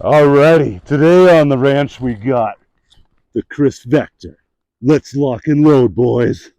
Alrighty, today on the ranch we got the Kriss Vector. Let's lock and load, boys.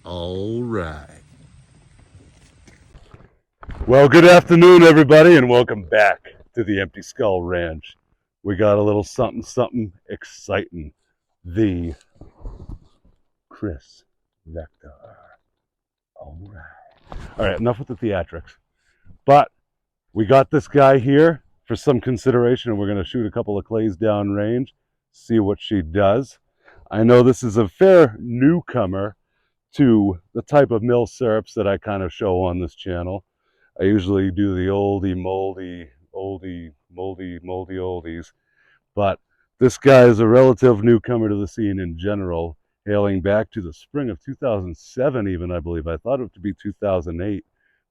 All right. Well, good afternoon, everybody, and welcome back to the Empty Skull Ranch. We got a little something exciting. The Kriss Vector. All right, enough with the theatrics. But we got this guy here for some consideration, and we're going to shoot a couple of clays down range, see what she does. I know this is a fair newcomer to the type of mill syrups that I kind of show on this channel. I usually do the oldie, moldy oldies, but this guy is a relative newcomer to the scene in general, hailing back to the spring of 2007 even, I believe. I thought it to be 2008,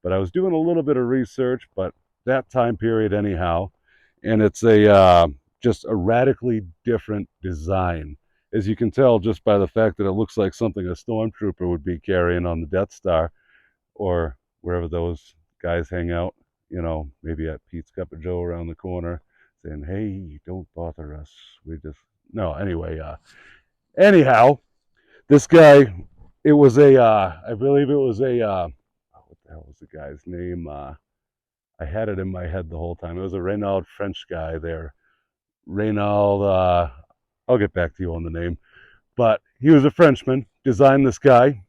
but I was doing a little bit of research, but that time period anyhow, and it's just a radically different design. As you can tell just by the fact that it looks like something a stormtrooper would be carrying on the Death Star, or wherever those guys hang out, maybe at Pete's Cup of Joe around the corner, saying, "Hey, don't bother us. We just..." No, anyway, anyhow, this guy, it was I believe it was what the hell was the guy's name? I had it in my head the whole time. It was a Renault French guy there. Renault, I'll get back to you on the name. But he was a Frenchman, designed this guy.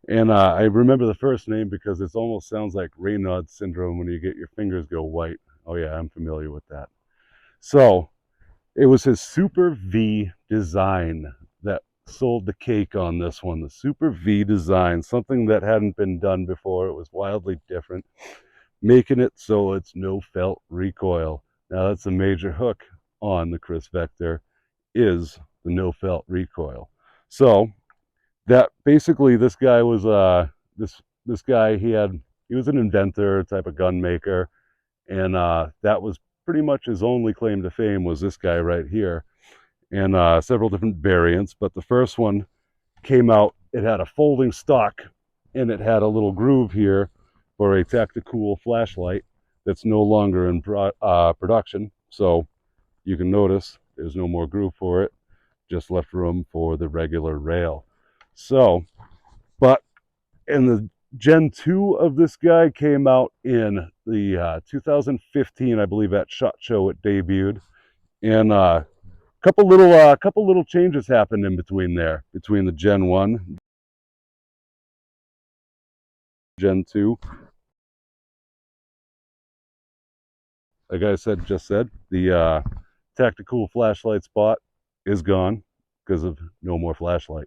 And I remember the first name because it almost sounds like Raynaud's syndrome when you get your fingers go white. Oh yeah, I'm familiar with that. So it was his Super V design that sold the cake on this one. The Super V design, something that hadn't been done before. It was wildly different, making it so it's no felt recoil. Now that's a major hook on the Kriss Vector, is the no felt recoil. So that basically this guy was this guy, he was an inventor, type of gun maker, and that was pretty much his only claim to fame, was this guy right here, and several different variants. But the first one came out, it had a folding stock, and it had a little groove here for a Tacticool flashlight that's no longer in production. So you can notice there's no more groove for it, just left room for the regular rail. So, but in the Gen 2 of this guy came out in the 2015, I believe, at SHOT Show it debuted, and couple little changes happened in between there, between the Gen 1, Gen 2. Like I just said, the Tacticool flashlight spot is gone because of no more flashlight.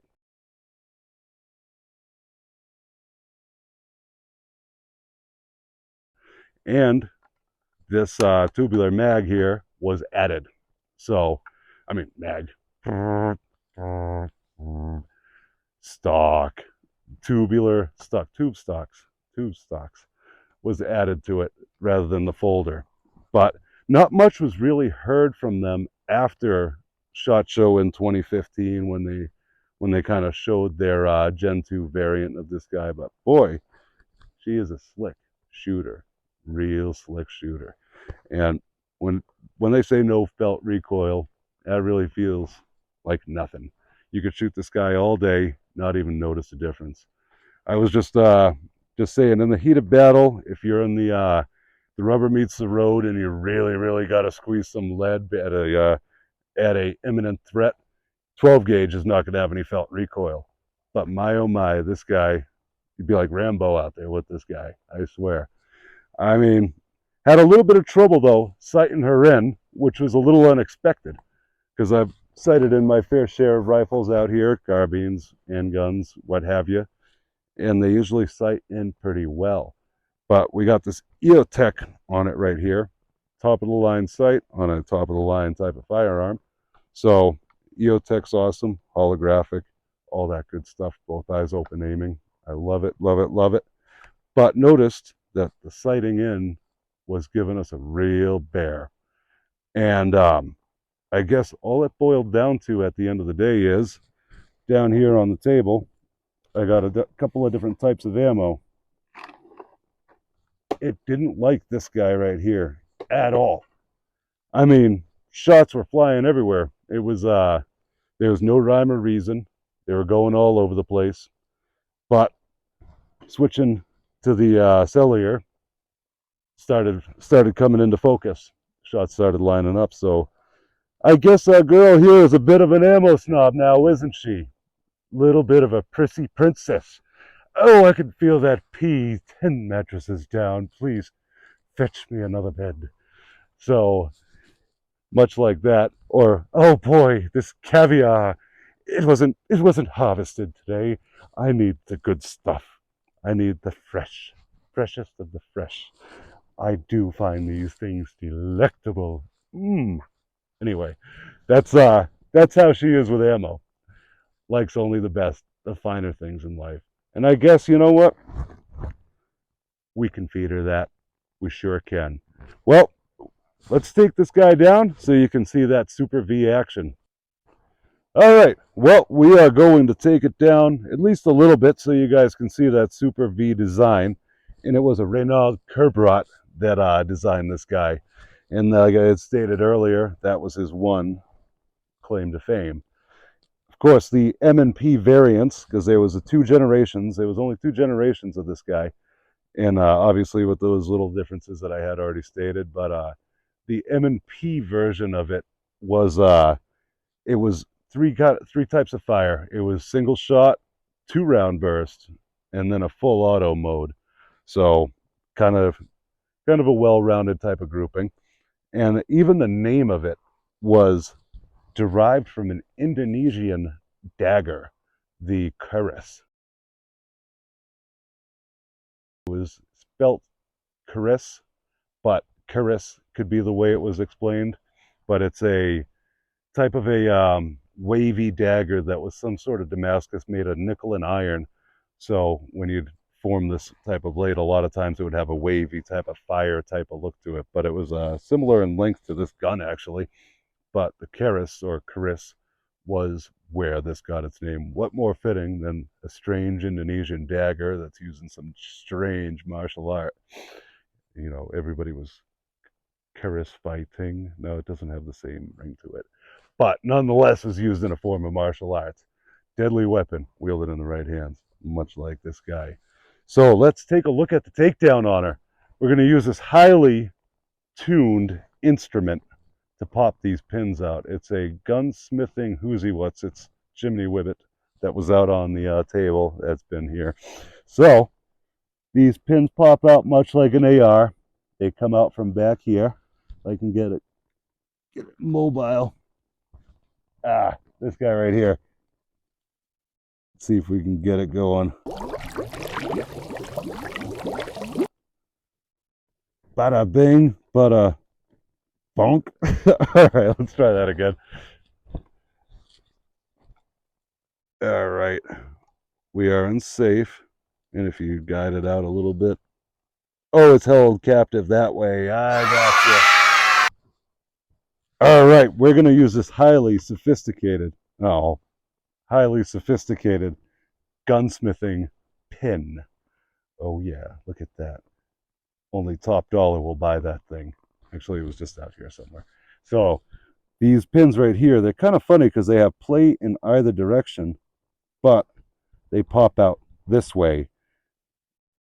And this tubular mag here was added. So, I mean, mag, stock, tubular, stock, tube stocks was added to it rather than the folder. But not much was really heard from them after SHOT Show in 2015 when they kind of showed their Gen 2 variant of this guy. But boy, she is a slick shooter, real slick shooter. And when they say no felt recoil, that really feels like nothing. You could shoot this guy all day, not even notice the difference. I was just saying, in the heat of battle, if you're in the rubber meets the road and you really got to squeeze some lead at a imminent threat, 12 gauge is not going to have any felt recoil. But my oh my, this guy, you'd be like Rambo out there with this guy, I swear. I mean, had a little bit of trouble though sighting her in, which was a little unexpected because I've sighted in my fair share of rifles out here, carbines, handguns, what have you, and they usually sight in pretty well. But we got this Eotech on it right here, top of the line sight on a top of the line type of firearm. So Eotech's awesome, holographic, all that good stuff, both eyes open aiming. I love it, love it, love it. But noticed that the sighting in was giving us a real bear. And I guess all it boiled down to at the end of the day is down here on the table, I got a couple of different types of ammo. It didn't like this guy right here at all. I mean, shots were flying everywhere. It was there was no rhyme or reason. They were going all over the place. But switching to the cellular started coming into focus. Shots started lining up. So I guess our girl here is a bit of an ammo snob now, isn't she? Little bit of a prissy princess. Oh, I can feel that pee 10 mattresses down. Please fetch me another bed. So much like that. Or, oh boy, this caviar. It wasn't harvested today. I need the good stuff. I need the freshest of the fresh. I do find these things delectable. Anyway, that's how she is with ammo. Likes only the best, the finer things in life. And I guess you know what? We can feed her that. We sure can. Well, let's take this guy down so you can see that Super V action. All right, well, we are going to take it down at least a little bit so you guys can see that Super V design. And it was a Renaud Kerbrot that designed this guy. And like I had stated earlier, that was his one claim to fame. Of course, the M&P variants, because there was only two generations of this guy. And obviously with those little differences that I had already stated, but the M&P version of it was three types of fire. It was single shot, 2-round burst, and then a full auto mode. So kind of a well-rounded type of grouping. And even the name of it was derived from an Indonesian dagger, the Kriss. It was spelt Kriss, but Kriss could be the way it was explained. But it's a type of a wavy dagger that was some sort of Damascus made of nickel and iron. So when you'd form this type of blade, a lot of times it would have a wavy type of fire type of look to it. But it was similar in length to this gun actually. But the Kriss was where this got its name. What more fitting than a strange Indonesian dagger that's using some strange martial art? You know, everybody was Kriss fighting. No, it doesn't have the same ring to it. But nonetheless is used in a form of martial arts. Deadly weapon, wielded in the right hands, much like this guy. So let's take a look at the takedown on her. We're going to use this highly tuned instrument to pop these pins out. It's a gunsmithing whoosy-what's. It's Jiminy Whibbit that was out on the table that's been here. So these pins pop out much like an AR. They come out from back here. If I can get it mobile. This guy right here. Let's see if we can get it going. Bada bing, bada bonk. All right, let's try that again. All right, we are unsafe. And if you guide it out a little bit. Oh, it's held captive that way. I got you. All right, we're going to use this highly sophisticated gunsmithing pin. Oh yeah, look at that. Only top dollar will buy that thing. Actually, it was just out here somewhere. So these pins right here, they're kind of funny because they have play in either direction, but they pop out this way.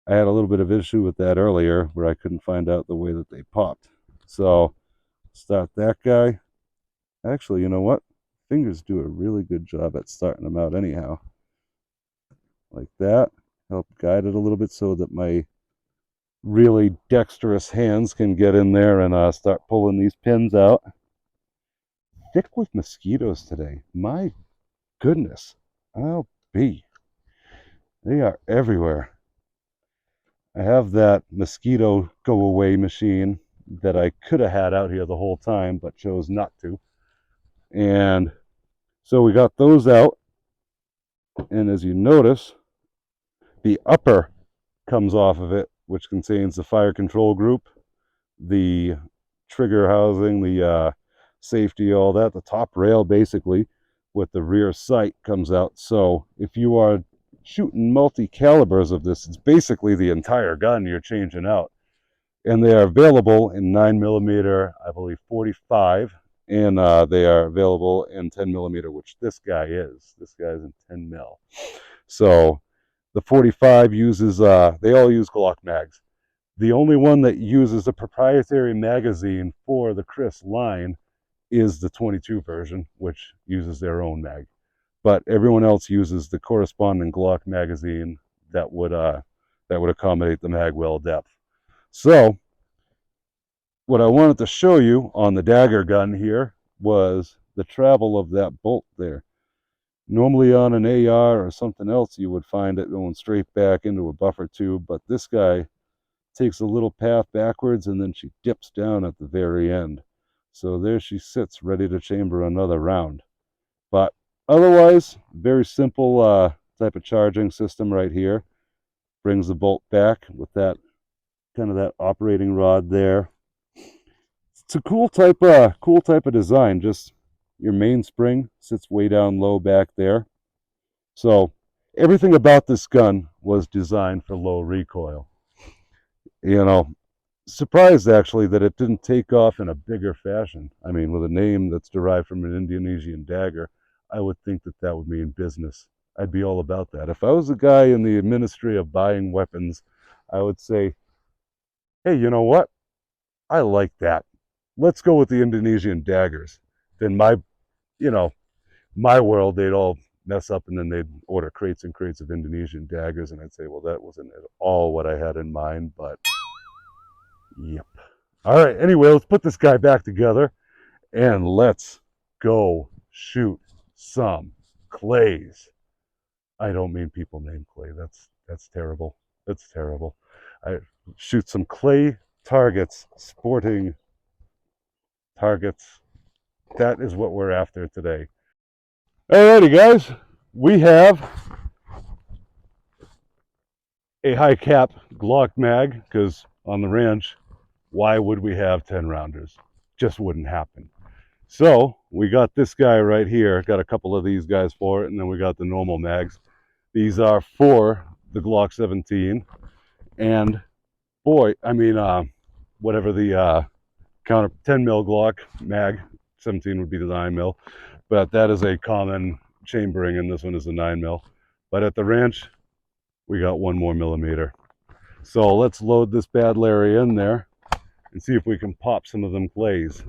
I had a little bit of issue with that earlier where I couldn't find out the way that they popped. So start that guy. Actually, you know what? Fingers do a really good job at starting them out anyhow. Like that. Help guide it a little bit so that my really dexterous hands can get in there and start pulling these pins out. Thick with mosquitoes today. My goodness. I'll be. They are everywhere. I have that mosquito go away machine that I could have had out here the whole time, but chose not to. And so we got those out. And as you notice, the upper comes off of it, which contains the fire control group, the trigger housing, the safety, all that. The top rail basically with the rear sight comes out. So if you are shooting multi-calibers of this, it's basically the entire gun you're changing out. And they are available in 9mm, I believe 45, and they are available in 10mm, which this guy is. This guy's in 10 mil. So the 45 uses, they all use Glock mags. The only one that uses a proprietary magazine for the Kriss line is the 22 version, which uses their own mag. But everyone else uses the corresponding Glock magazine that would accommodate the mag well depth. So what I wanted to show you on the dagger gun here was the travel of that bolt there. Normally on an AR or something else, you would find it going straight back into a buffer tube, but this guy takes a little path backwards and then she dips down at the very end. So there she sits ready to chamber another round. But otherwise, very simple type of charging system right here. Brings the bolt back with that kind of that operating rod there. It's a cool type of design. Just your mainspring sits way down low back there. So everything about this gun was designed for low recoil. You know, surprised actually that it didn't take off in a bigger fashion. I mean, with a name that's derived from an Indonesian dagger, I would think that that would mean business. I'd be all about that. If I was a guy in the ministry of buying weapons, I would say, hey, you know what? I like that. Let's go with the Indonesian daggers. Then my world, they'd all mess up and then they'd order crates and crates of Indonesian daggers. And I'd say, well, that wasn't at all what I had in mind, but yep. All right, anyway, let's put this guy back together and let's go shoot some clays. I don't mean people named Clay. That's terrible. That's terrible. I shoot some clay targets, sporting targets. That is what we're after today. Alrighty, guys. We have a high cap Glock mag because on the ranch, why would we have 10 rounders? Just wouldn't happen. So we got this guy right here, got a couple of these guys for it, and then we got the normal mags. These are for the Glock 17, and boy, I mean, whatever the counter 10 mil Glock mag, 17 would be the 9 mil, but that is a common chambering, and this one is a 9 mil. But at the ranch, we got 1 more millimeter. So let's load this bad Larry in there and see if we can pop some of them clays.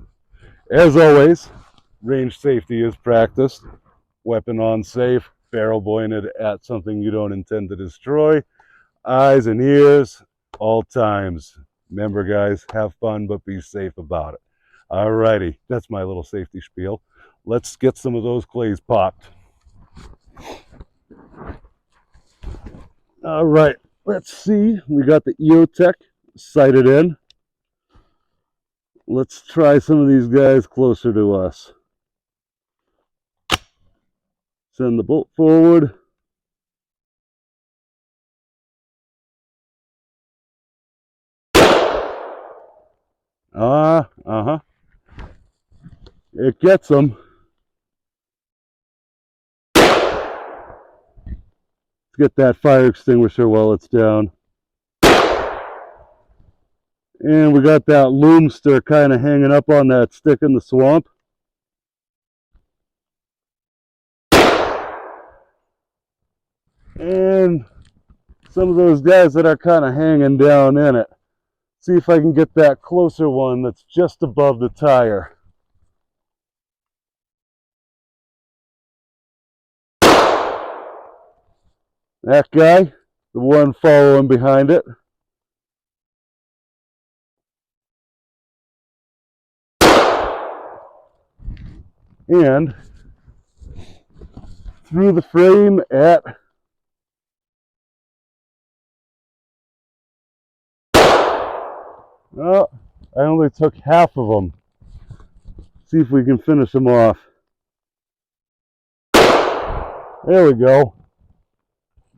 As always, range safety is practiced. Weapon on safe, barrel pointed at something you don't intend to destroy. Eyes and ears, all times. Remember, guys, have fun, but be safe about it. Alrighty, that's my little safety spiel. Let's get some of those clays popped. All right, let's see. We got the Eotech sighted in. Let's try some of these guys closer to us. Send the bolt forward. Uh-huh. It gets them. Let's get that fire extinguisher while it's down. And we got that loomster kind of hanging up on that stick in the swamp. And some of those guys that are kind of hanging down in it. See if I can get that closer one that's just above the tire. That guy, the one following behind it. And through the frame at oh, I only took half of them. See if we can finish them off. There we go.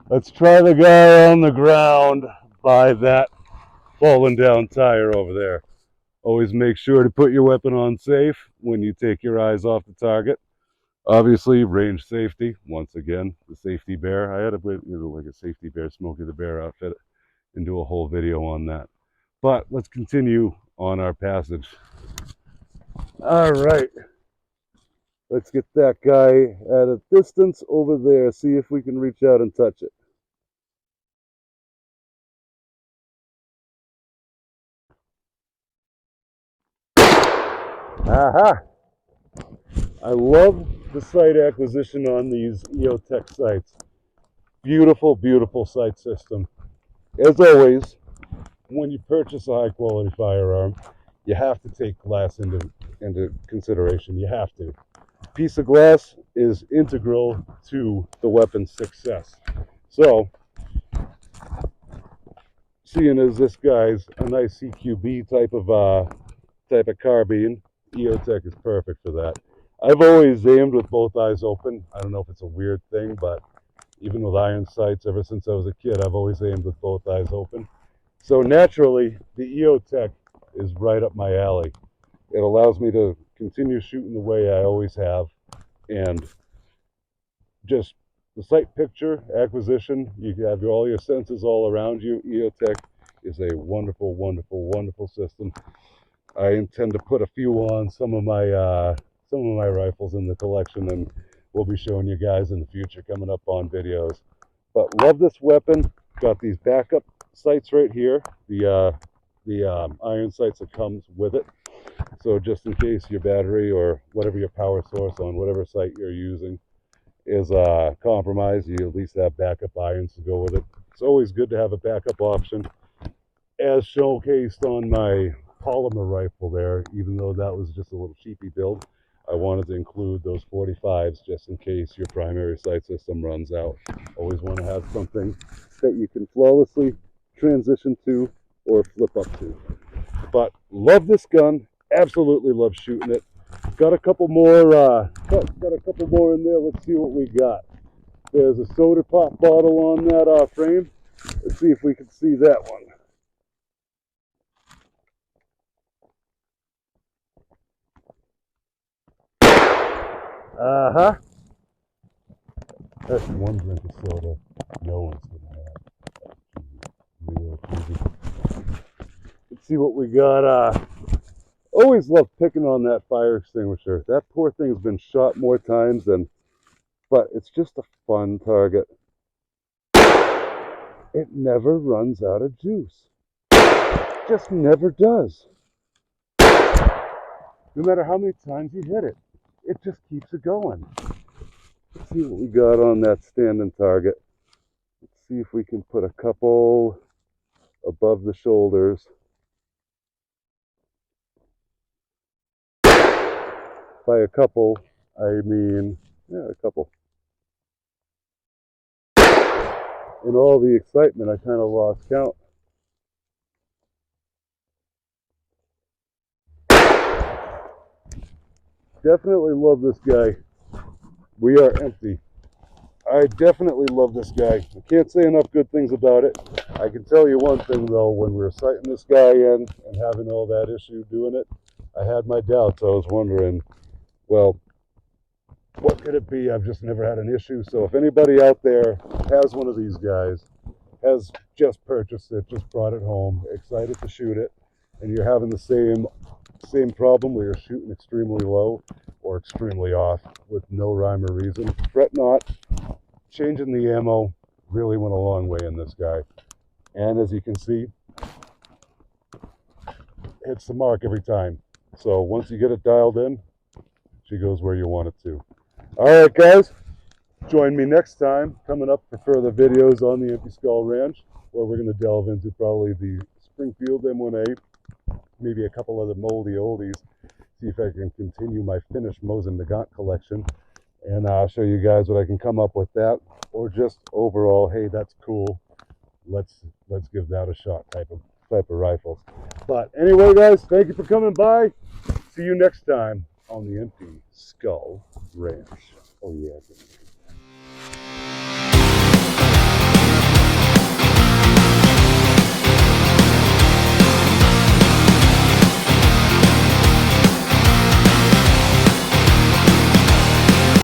Let's try the guy on the ground by that fallen down tire over there. Always make sure to put your weapon on safe when you take your eyes off the target. Obviously, range safety. Once again, the safety bear. I had like a safety bear, Smokey the Bear outfit, and do a whole video on that. But let's continue on our passage. All right. Let's get that guy at a distance over there. See if we can reach out and touch it. Aha! I love the site acquisition on these Eotech sites. Beautiful, beautiful site system. As always, when you purchase a high quality firearm, you have to take glass into consideration. You have to. A piece of glass is integral to the weapon's success. So, seeing as this guy's a nice CQB type of carbine, Eotech is perfect for that. I've always aimed with both eyes open. I don't know if it's a weird thing, but even with iron sights, ever since I was a kid, I've always aimed with both eyes open. So naturally, the Eotech is right up my alley. It allows me to continue shooting the way I always have, and just the sight picture acquisition, you have all your senses all around you. Eotech is a wonderful, wonderful, wonderful system. I intend to put a few on some of my rifles in the collection, and we'll be showing you guys in the future coming up on videos. But love this weapon. Got these backup sights right here, the iron sights that comes with it. So just in case your battery or whatever your power source on whatever site you're using is compromised, you at least have backup irons to go with it. It's always good to have a backup option. As showcased on my polymer rifle there, even though that was just a little cheapy build, I wanted to include those 45s just in case your primary sight system runs out. Always want to have something that you can flawlessly transition to or flip up to. But love this gun, absolutely love shooting it. Got a couple more in there. Let's see what we got. There's a soda pop bottle on that frame. Let's see if we can see that one. Uh-huh. That's one drink of soda no one's gonna have. Real cheesy. Let's see what we got. Always love picking on that fire extinguisher. That poor thing's been shot more times than, but it's just a fun target. It never runs out of juice. Just never does. No matter how many times you hit it, it just keeps it going. Let's see what we got on that standing target. Let's see if we can put a couple above the shoulders. By a couple, I mean, yeah, a couple. In all the excitement, I kind of lost count. Definitely love this guy. We are empty. I definitely love this guy. I can't say enough good things about it. I can tell you one thing though, when we were sighting this guy in and having all that issue doing it, I had my doubts. I was wondering, well, what could it be? I've just never had an issue. So if anybody out there has one of these guys, has just purchased it, just brought it home, excited to shoot it, and you're having the same problem where you're shooting extremely low or extremely off with no rhyme or reason, fret not. Changing the ammo really went a long way in this guy. And as you can see, hits the mark every time. So once you get it dialed in, she goes where you want it to. All right, guys, join me next time coming up for further videos on the Empty Skull Ranch, where we're going to delve into probably the Springfield M1A, maybe a couple of the moldy oldies, see if I can continue my finished Mosin Nagant collection, and I'll show you guys what I can come up with that, or just overall, hey, that's cool. Let's give that a shot type of rifles. But anyway, guys, thank you for coming by. See you next time on the Empty Skull Ranch. Oh yeah.